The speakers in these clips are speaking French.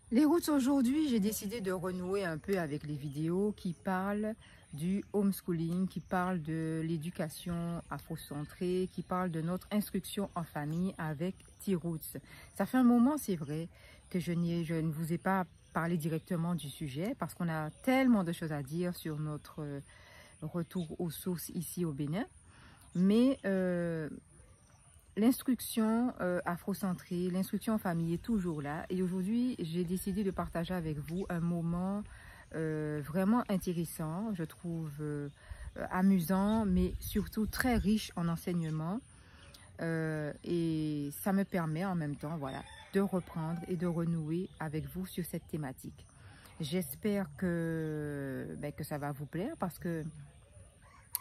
Les routes aujourd'hui, j'ai décidé de renouer un peu avec les vidéos qui parlent du homeschooling, qui parlent de l'éducation afrocentrée, qui parlent de notre instruction en famille avec T-Roots. Ça fait un moment, c'est vrai, que je ne vous ai pas parlé directement du sujet parce qu'on a tellement de choses à dire sur notre retour aux sources ici au Bénin. Mais l'instruction afrocentrée, l'instruction en famille est toujours là. Et aujourd'hui, j'ai décidé de partager avec vous un moment vraiment intéressant, je trouve amusant, mais surtout très riche en enseignements. Et ça me permet en même temps, voilà, de reprendre et de renouer avec vous sur cette thématique. J'espère que ça va vous plaire parce que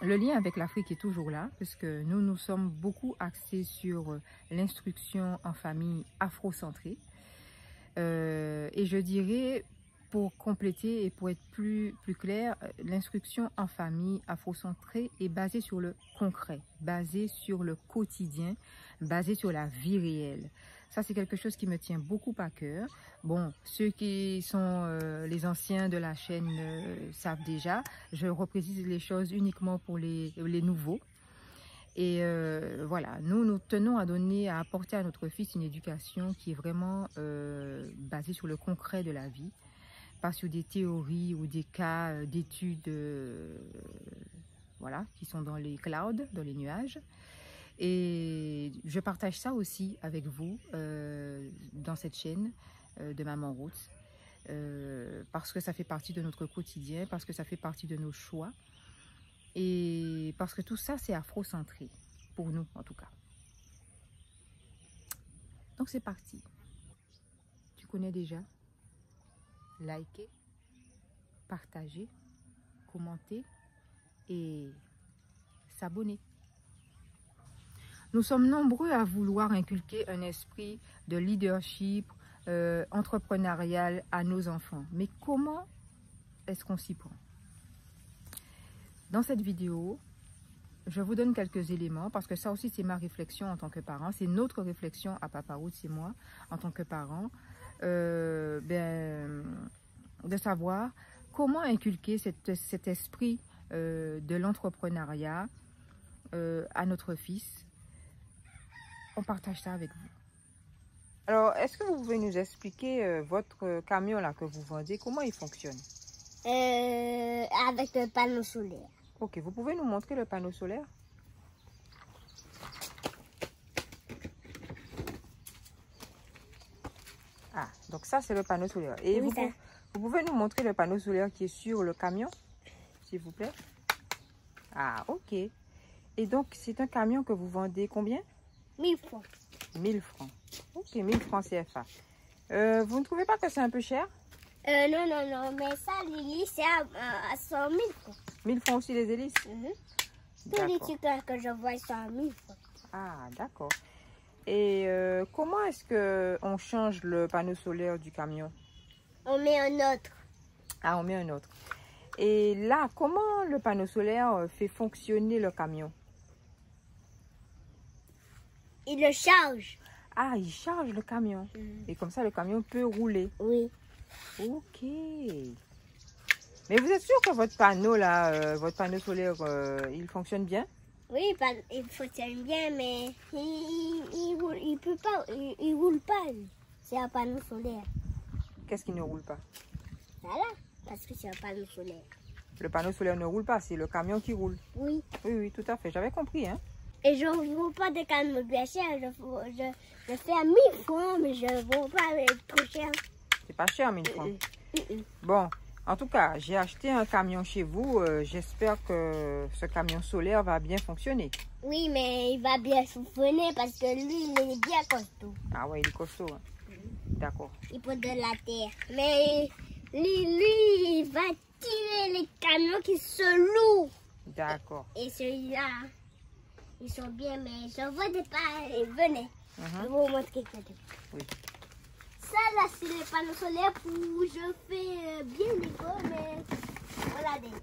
le lien avec l'Afrique est toujours là, puisque nous sommes beaucoup axés sur l'instruction en famille afrocentrée. Et je dirais, pour compléter et pour être plus clair, l'instruction en famille afrocentrée est basée sur le concret, basée sur le quotidien, basée sur la vie réelle. Ça, c'est quelque chose qui me tient beaucoup à cœur. Bon, ceux qui sont les anciens de la chaîne savent déjà. Je reprécise les choses uniquement pour les nouveaux. Et voilà, nous tenons à apporter à notre fils une éducation qui est vraiment basée sur le concret de la vie, pas sur des théories ou des cas d'études voilà, qui sont dans les clouds, dans les nuages. Et je partage ça aussi avec vous dans cette chaîne de Maman Roots, parce que ça fait partie de notre quotidien, parce que ça fait partie de nos choix, et parce que tout ça c'est afrocentré, pour nous en tout cas. Donc c'est parti. Tu connais déjà? Liker, partager, commenter et s'abonner. Nous sommes nombreux à vouloir inculquer un esprit de leadership entrepreneurial à nos enfants. Mais comment est-ce qu'on s'y prend? Dans cette vidéo, je vous donne quelques éléments parce que ça aussi c'est ma réflexion en tant que parent. C'est notre réflexion à Papa Roots, c'est moi en tant que parent. De savoir comment inculquer cet esprit de l'entrepreneuriat à notre fils. On partage ça avec vous. Alors, est-ce que vous pouvez nous expliquer votre camion là que vous vendez, comment il fonctionne? Avec le panneau solaire. Ok, vous pouvez nous montrer le panneau solaire? Ah, donc ça c'est le panneau solaire. Et Oui, vous pouvez nous montrer le panneau solaire qui est sur le camion, s'il vous plaît? Ah, ok. Et donc, c'est un camion que vous vendez combien? 1000 francs. 1000 francs. Ok, 1000 francs CFA. Vous ne trouvez pas que c'est un peu cher? Non, mais ça, Lily, c'est à 100 000 francs. 1000 francs aussi les hélices? Tous les trucs que je vois sont à 1000 francs. Ah, d'accord. Et comment est-ce qu'on change le panneau solaire du camion? On met un autre. Ah, on met un autre. Et là, comment le panneau solaire fait fonctionner le camion? Il le charge. Ah, il charge le camion. Et comme ça, le camion peut rouler. Oui. Ok. Mais vous êtes sûr que votre panneau là, votre panneau solaire, il fonctionne bien? Oui, il fonctionne bien, mais il peut pas, il roule pas. C'est un panneau solaire. Qu'est-ce qui ne roule pas? Voilà, parce que c'est un panneau solaire. Le panneau solaire ne roule pas, c'est le camion qui roule. Oui. Oui, tout à fait. J'avais compris, hein. Et je ne vends pas des camions bien chers. Je fais à 1000 francs, mais je ne vends pas trop cher. C'est pas cher, 1000 francs. Bon, en tout cas, j'ai acheté un camion chez vous. J'espère que ce camion solaire va bien fonctionner. Oui, mais il va bien fonctionner parce que lui, il est bien costaud. Ah ouais, il est costaud. Hein. D'accord. Il prend de la terre. Mais lui, il va tirer les camions qui sont lourds. D'accord. Et celui-là, ils sont bien, mais je vois des pas. Venez, je vais vous montrer quelque chose. Oui. Ça, là, c'est les panneaux solaires où je fais bien l'école, mais regardez.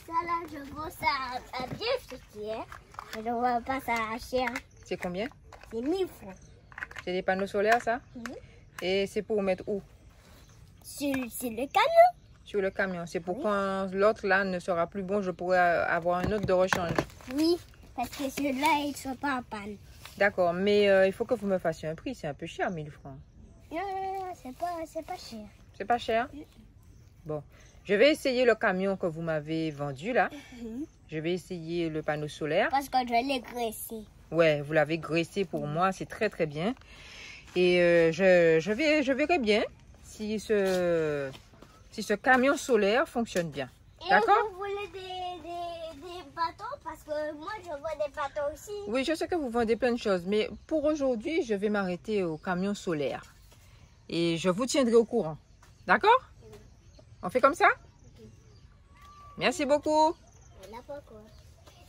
Ça, là, je vends ça à bien cher. Mais je ne vends pas ça à cher. C'est combien? C'est 1000 francs. C'est des panneaux solaires, ça? Et c'est pour mettre où? Sur le camion. Sur le camion. C'est pour quand l'autre là ne sera plus bon, je pourrais avoir un autre de rechange. Oui, parce que ceux-là, ils ne sont pas en panne. D'accord, mais il faut que vous me fassiez un prix. C'est un peu cher, 1000 francs. Non, c'est pas cher. C'est pas cher? Bon, je vais essayer le camion que vous m'avez vendu là. Je vais essayer le panneau solaire. Parce que je l'ai graissé. Ouais, vous l'avez graissé pour moi, c'est très très bien. Et je verrai bien si ce camion solaire fonctionne bien. D'accord? Vous voulez des bateaux? Parce que moi, je vois des bateaux aussi. Oui, je sais que vous vendez plein de choses, mais pour aujourd'hui, je vais m'arrêter au camion solaire. Et je vous tiendrai au courant. D'accord? On fait comme ça? Merci beaucoup.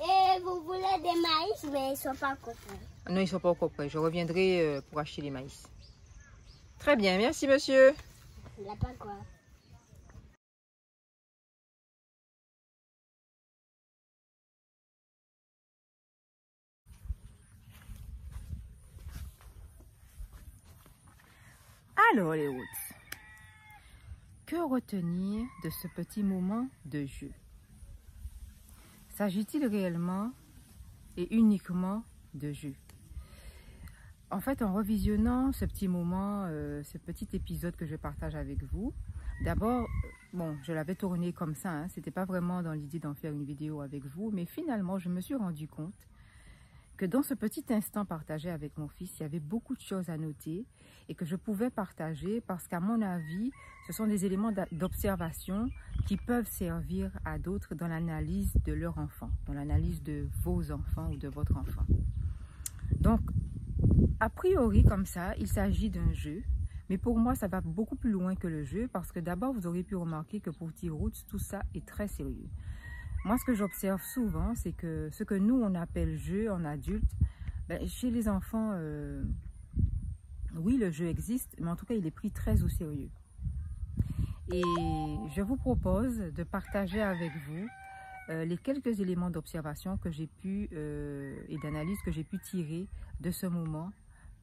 Et vous voulez des maïs, mais ils ne sont pas encore prêts. Non, ils ne sont pas encore prêts. Je reviendrai pour acheter les maïs. Très bien, merci monsieur. Il n'a pas quoi. Alors les hôtes, que retenir de ce petit moment de jeu? S'agit-il réellement et uniquement de jeu? En fait, en revisionnant ce petit moment, ce petit épisode que je partage avec vous, d'abord, bon, je l'avais tourné comme ça, hein, c'était pas vraiment dans l'idée d'en faire une vidéo avec vous, mais finalement, je me suis rendu compte que dans ce petit instant partagé avec mon fils, il y avait beaucoup de choses à noter et que je pouvais partager parce qu'à mon avis, ce sont des éléments d'observation qui peuvent servir à d'autres dans l'analyse de leur enfant, dans l'analyse de vos enfants ou de votre enfant. Donc, a priori, comme ça, il s'agit d'un jeu, mais pour moi, ça va beaucoup plus loin que le jeu parce que d'abord, vous aurez pu remarquer que pour T-Roots, tout ça est très sérieux. Moi, ce que j'observe souvent, c'est que ce que nous, on appelle jeu en adulte, ben, chez les enfants, oui, le jeu existe, mais en tout cas, il est pris très au sérieux. Et je vous propose de partager avec vous les quelques éléments d'observation que j'ai pu et d'analyse que j'ai pu tirer de ce moment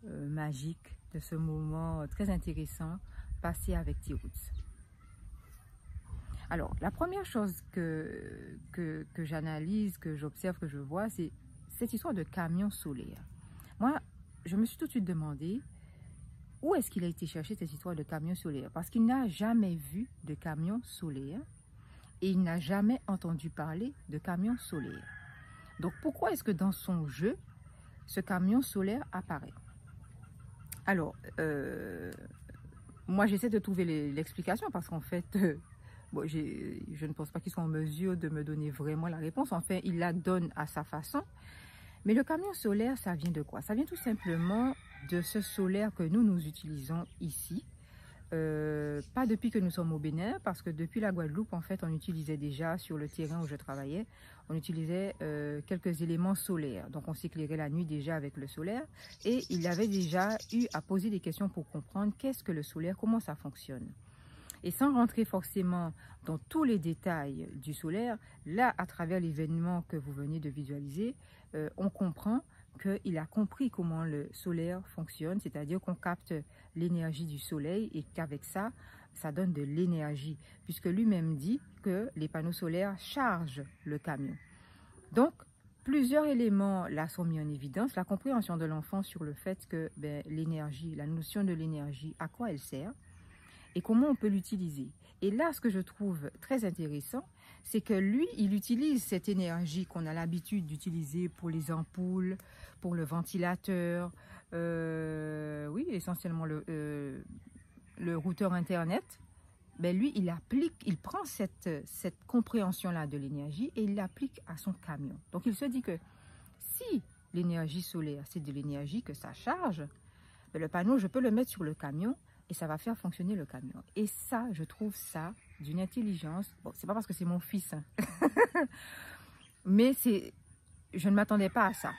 magique, de ce moment très intéressant passé avec T-Roots. Alors, la première chose que j'analyse, que j'observe, que je vois, c'est cette histoire de camion solaire. Moi, je me suis tout de suite demandé où est-ce qu'il a été chercher cette histoire de camion solaire, parce qu'il n'a jamais vu de camion solaire et il n'a jamais entendu parler de camion solaire. Donc, pourquoi est-ce que dans son jeu, ce camion solaire apparaît? Alors, moi, j'essaie de trouver l'explication parce qu'en fait... bon, je ne pense pas qu'ils soient en mesure de me donner vraiment la réponse. Enfin, il la donne à sa façon. Mais le camion solaire, ça vient de quoi? Ça vient tout simplement de ce solaire que nous utilisons ici. Pas depuis que nous sommes au Bénin, parce que depuis la Guadeloupe, en fait, on utilisait déjà sur le terrain où je travaillais, on utilisait quelques éléments solaires. Donc, on s'éclairait la nuit déjà avec le solaire. Et il avait déjà eu à poser des questions pour comprendre qu'est-ce que le solaire, comment ça fonctionne. Et sans rentrer forcément dans tous les détails du solaire, là, à travers l'événement que vous venez de visualiser, on comprend qu'il a compris comment le solaire fonctionne, c'est-à-dire qu'on capte l'énergie du soleil et qu'avec ça, ça donne de l'énergie, puisque lui-même dit que les panneaux solaires chargent le camion. Donc, plusieurs éléments là sont mis en évidence. La compréhension de l'enfant sur le fait que l'énergie, la notion de l'énergie, à quoi elle sert, et comment on peut l'utiliser. Et là, ce que je trouve très intéressant, c'est que lui, il utilise cette énergie qu'on a l'habitude d'utiliser pour les ampoules, pour le ventilateur, oui, essentiellement le routeur Internet. Ben lui, il prend cette compréhension-là de l'énergie et il l'applique à son camion. Donc, il se dit que si l'énergie solaire, c'est de l'énergie que ça charge, ben le panneau, je peux le mettre sur le camion et ça va faire fonctionner le camion. Et ça, je trouve ça d'une intelligence. Bon, c'est pas parce que c'est mon fils, hein. Mais je ne m'attendais pas à ça.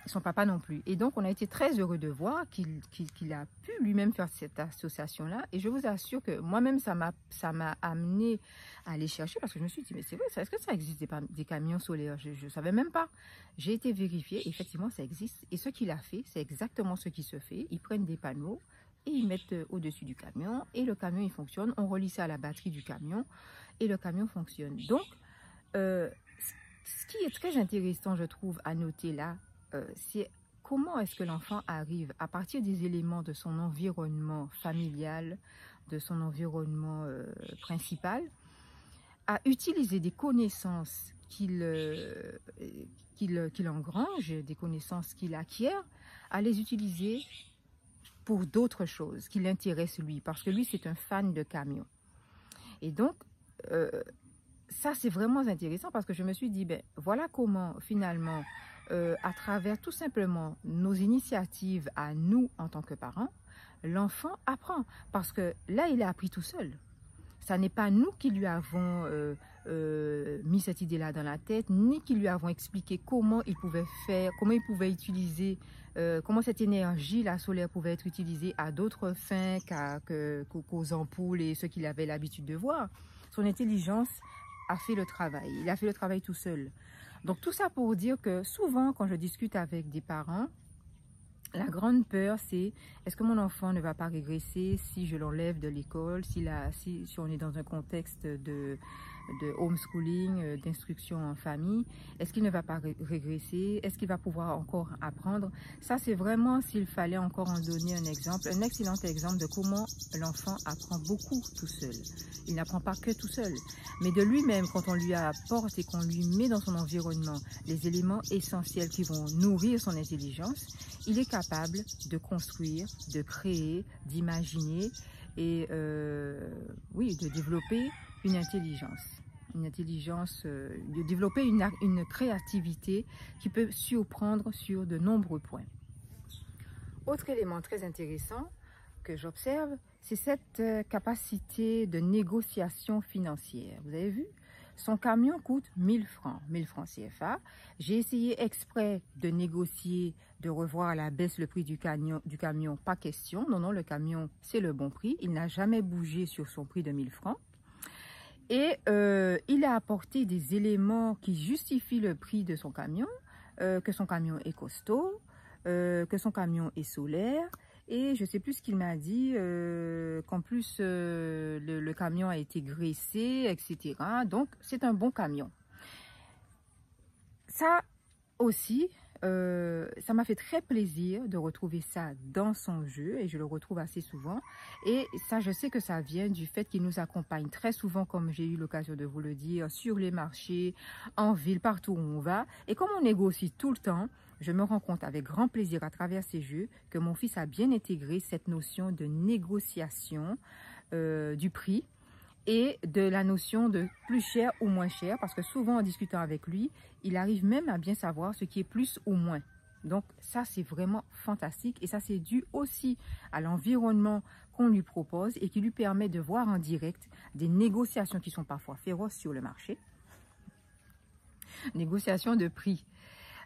Son papa non plus. Et donc, on a été très heureux de voir qu'il a pu lui-même faire cette association-là. Et je vous assure que moi-même, ça m'a amené à aller chercher parce que je me suis dit, mais c'est vrai, est-ce que ça existe des camions solaires? Je ne savais même pas. J'ai été vérifier, effectivement, ça existe. Et ce qu'il a fait, c'est exactement ce qui se fait. Ils prennent des panneaux et ils mettent au-dessus du camion et le camion il fonctionne. On relie ça à la batterie du camion et le camion fonctionne. Donc, ce qui est très intéressant, je trouve, à noter là, c'est comment est-ce que l'enfant arrive à partir des éléments de son environnement familial, de son environnement principal, à utiliser des connaissances qu'il engrange, des connaissances qu'il acquiert, à les utiliser pour d'autres choses qui l'intéressent lui, parce que lui, c'est un fan de camions. Et donc, ça, c'est vraiment intéressant parce que je me suis dit, ben, voilà comment, finalement, à travers tout simplement nos initiatives à nous en tant que parents, l'enfant apprend. Parce que là, il a appris tout seul. Ça n'est pas nous qui lui avons mis cette idée-là dans la tête, ni qui lui avons expliqué comment il pouvait faire, comment il pouvait utiliser, comment cette énergie la solaire pouvait être utilisée à d'autres fins qu'aux ampoules et ce qu'il avait l'habitude de voir. Son intelligence a fait le travail. Il a fait le travail tout seul. Donc tout ça pour dire que souvent quand je discute avec des parents, la grande peur, c'est est-ce que mon enfant ne va pas régresser si je l'enlève de l'école, si on est dans un contexte de homeschooling, d'instruction en famille, est-ce qu'il ne va pas régresser, est-ce qu'il va pouvoir encore apprendre? Ça, c'est vraiment, s'il fallait encore en donner un exemple, un excellent exemple de comment l'enfant apprend beaucoup tout seul. Il n'apprend pas que tout seul, mais de lui-même, quand on lui apporte et qu'on lui met dans son environnement les éléments essentiels qui vont nourrir son intelligence, il est capable de construire, de créer, d'imaginer et oui, de développer une intelligence, de développer une créativité qui peut surprendre sur de nombreux points. Autre élément très intéressant que j'observe, c'est cette capacité de négociation financière. Vous avez vu? Son camion coûte 1000 francs CFA. J'ai essayé exprès de négocier, de revoir à la baisse le prix du camion, pas question. Non, le camion, c'est le bon prix. Il n'a jamais bougé sur son prix de 1000 francs. Et il a apporté des éléments qui justifient le prix de son camion, que son camion est costaud, que son camion est solaire. Et je ne sais plus ce qu'il m'a dit, qu'en plus le camion a été graissé, etc. Donc c'est un bon camion. Ça aussi, ça m'a fait très plaisir de retrouver ça dans son jeu et je le retrouve assez souvent. Et ça, je sais que ça vient du fait qu'il nous accompagne très souvent, comme j'ai eu l'occasion de vous le dire, sur les marchés, en ville, partout où on va. Et comme on négocie tout le temps, je me rends compte avec grand plaisir à travers ces jeux que mon fils a bien intégré cette notion de négociation du prix et de la notion de plus cher ou moins cher, parce que souvent en discutant avec lui, il arrive même à bien savoir ce qui est plus ou moins. Donc ça, c'est vraiment fantastique et ça, c'est dû aussi à l'environnement qu'on lui propose et qui lui permet de voir en direct des négociations qui sont parfois féroces sur le marché. Négociations de prix.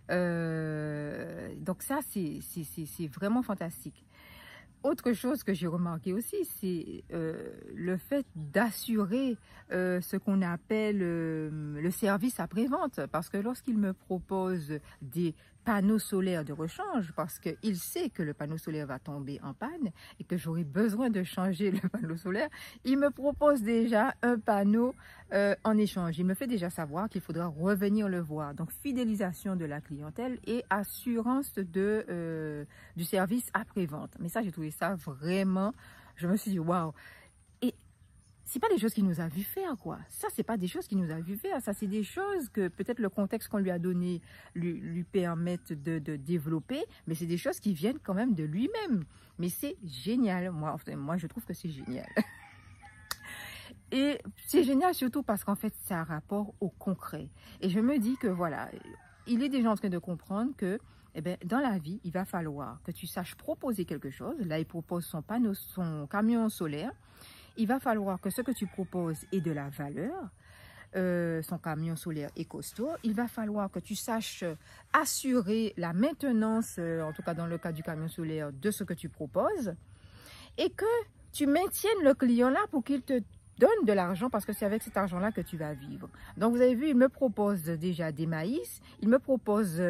Donc ça, c'est vraiment fantastique. Autre chose que j'ai remarqué aussi, c'est le fait d'assurer ce qu'on appelle le service après-vente. Parce que lorsqu'il me propose des panneaux solaires de rechange, parce qu'il sait que le panneau solaire va tomber en panne et que j'aurai besoin de changer le panneau solaire, il me propose déjà un panneau en échange. Il me fait déjà savoir qu'il faudra revenir le voir. Donc, fidélisation de la clientèle et assurance du service après-vente. Mais ça, j'ai trouvé ça vraiment, je me suis dit, waouh! Et c'est pas des choses qu'il nous a vu faire, quoi. Ça, c'est pas des choses qu'il nous a vu faire. Ça, c'est des choses que peut-être le contexte qu'on lui a donné lui permettent de développer, mais c'est des choses qui viennent quand même de lui-même. Mais c'est génial. Moi, je trouve que c'est génial. Et c'est génial surtout parce qu'en fait, c'est un rapport au concret. Et je me dis que voilà, il est déjà en train de comprendre que eh bien, dans la vie, il va falloir que tu saches proposer quelque chose. Là, il propose son camion solaire. Il va falloir que ce que tu proposes ait de la valeur. Son camion solaire est costaud. Il va falloir que tu saches assurer la maintenance, en tout cas dans le cas du camion solaire, de ce que tu proposes. Et que tu maintiennes le client là pour qu'il te donne de l'argent parce que c'est avec cet argent-là que tu vas vivre. Donc, vous avez vu, il me propose déjà des maïs. Il me propose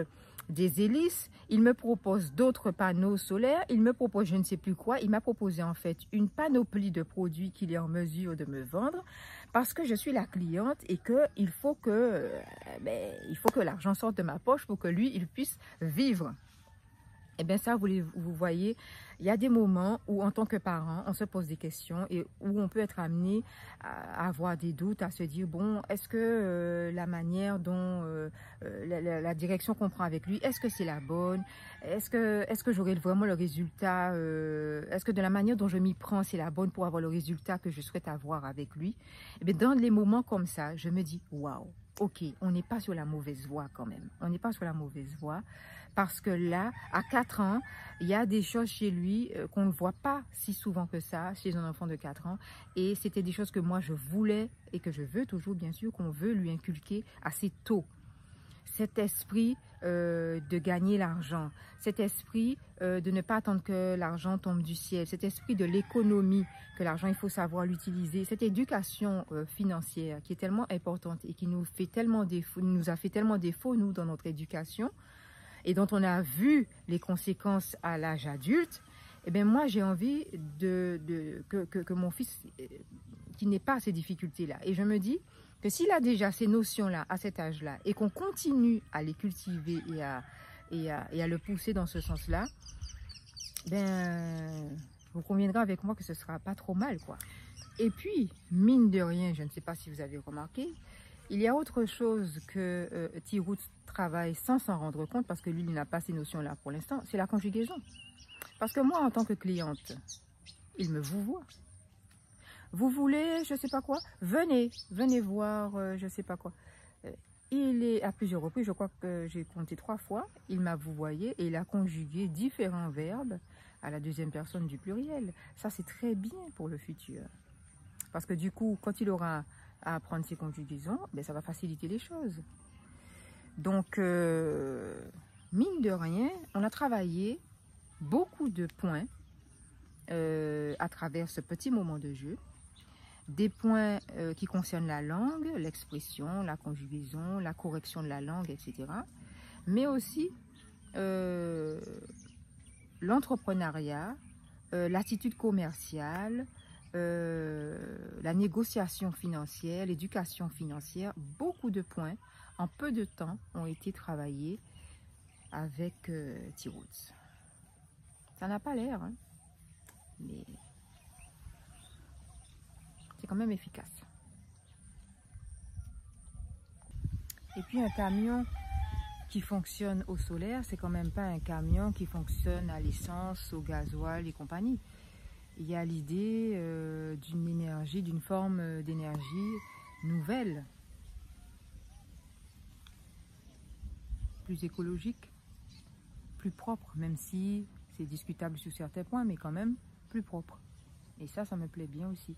des hélices, il me propose d'autres panneaux solaires, il me propose je ne sais plus quoi. Il m'a proposé en fait une panoplie de produits qu'il est en mesure de me vendre parce que je suis la cliente et qu'il faut que, l'argent sorte de ma poche pour que lui, il puisse vivre. Eh bien ça, vous voyez, il y a des moments où en tant que parent, on se pose des questions et où on peut être amené à avoir des doutes, à se dire, bon, est-ce que la manière dont, la direction qu'on prend avec lui, est-ce que c'est la bonne? Est-ce que j'aurai vraiment le résultat? Est-ce que de la manière dont je m'y prends, c'est la bonne pour avoir le résultat que je souhaite avoir avec lui? Eh bien, dans les moments comme ça, je me dis, waouh, ok, on n'est pas sur la mauvaise voie quand même. On n'est pas sur la mauvaise voie. Parce que là, à 4 ans, il y a des choses chez lui qu'on ne voit pas si souvent que ça, chez un enfant de 4 ans. Et c'était des choses que moi, je voulais et que je veux toujours, bien sûr, qu'on veut lui inculquer assez tôt. Cet esprit de gagner l'argent, cet esprit de ne pas attendre que l'argent tombe du ciel, cet esprit de l'économie, que l'argent, il faut savoir l'utiliser, cette éducation financière qui est tellement importante et qui nous fait tellement défaut, nous a fait tellement défaut, nous, dans notre éducation, et dont on a vu les conséquences à l'âge adulte, eh bien moi j'ai envie que mon fils qui n'ait pas ces difficultés-là. Et je me dis que s'il a déjà ces notions-là à cet âge-là et qu'on continue à les cultiver et à le pousser dans ce sens-là, ben vous conviendrez avec moi que ce ne sera pas trop mal, quoi. Et puis, mine de rien, je ne sais pas si vous avez remarqué, il y a autre chose que T-Roots travaille sans s'en rendre compte, parce que lui, il n'a pas ces notions-là pour l'instant, c'est la conjugaison. Parce que moi, en tant que cliente, il me vouvoie. Vous voulez, je ne sais pas quoi, venez voir, je ne sais pas quoi. Il est à plusieurs reprises, je crois que j'ai compté 3 fois, il m'a vouvoyé et il a conjugué différents verbes à la deuxième personne du pluriel. Ça, c'est très bien pour le futur. Parce que du coup, quand il aura à apprendre ces conjugaisons, ben, ça va faciliter les choses. Donc, mine de rien, on a travaillé beaucoup de points à travers ce petit moment de jeu. Des points qui concernent la langue, l'expression, la conjugaison, la correction de la langue, etc. Mais aussi l'entrepreneuriat, l'attitude commerciale, la négociation financière, l'éducation financière. Beaucoup de points en peu de temps ont été travaillés avec T-Roots. Ça n'a pas l'air, hein, mais c'est quand même efficace. Et puis un camion qui fonctionne au solaire, c'est quand même pas un camion qui fonctionne à l'essence, au gasoil et compagnie. Il y a l'idée d'une énergie, d'une forme d'énergie nouvelle, plus écologique, plus propre, même si c'est discutable sur certains points, mais quand même plus propre. Et ça me plaît bien aussi.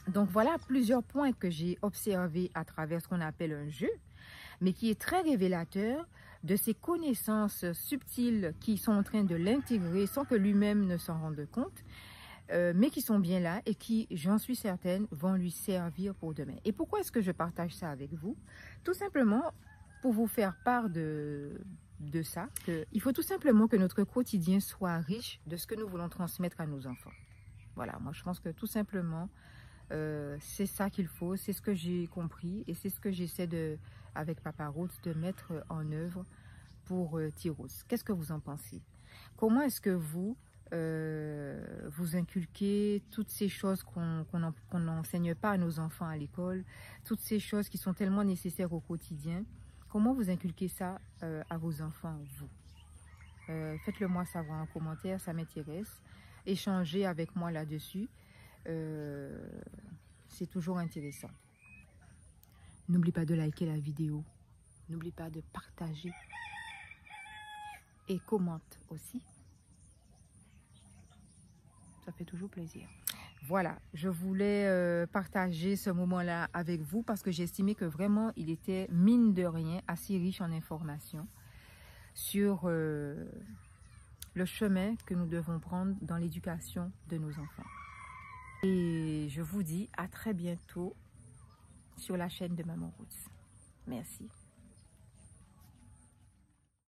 Donc voilà plusieurs points que j'ai observés à travers ce qu'on appelle un jeu, mais qui est très révélateur de ces connaissances subtiles qui sont en train de l'intégrer sans que lui-même ne s'en rende compte, mais qui sont bien là et qui, j'en suis certaine, vont lui servir pour demain. Et pourquoi est-ce que je partage ça avec vous? Tout simplement pour vous faire part de ça, il faut tout simplement que notre quotidien soit riche de ce que nous voulons transmettre à nos enfants. Voilà, moi je pense que tout simplement, c'est ça qu'il faut, c'est ce que j'ai compris et c'est ce que j'essaie avec Papa Roots de mettre en œuvre pour T-Roots. Qu'est-ce que vous en pensez? Comment est-ce que vous inculquez toutes ces choses qu'on n'enseigne pas à nos enfants à l'école, toutes ces choses qui sont tellement nécessaires au quotidien? Comment vous inculquez ça à vos enfants, vous? Faites-le moi savoir en commentaire, ça m'intéresse. Échangez avec moi là-dessus. C'est toujours intéressant. N'oublie pas de liker la vidéo. N'oublie pas de partager. Et commente aussi. Ça fait toujours plaisir. Voilà, je voulais partager ce moment-là avec vous parce que j'estimais que vraiment il était, mine de rien, assez riche en informations sur le chemin que nous devons prendre dans l'éducation de nos enfants. Et je vous dis à très bientôt sur la chaîne de Maman Roots. Merci.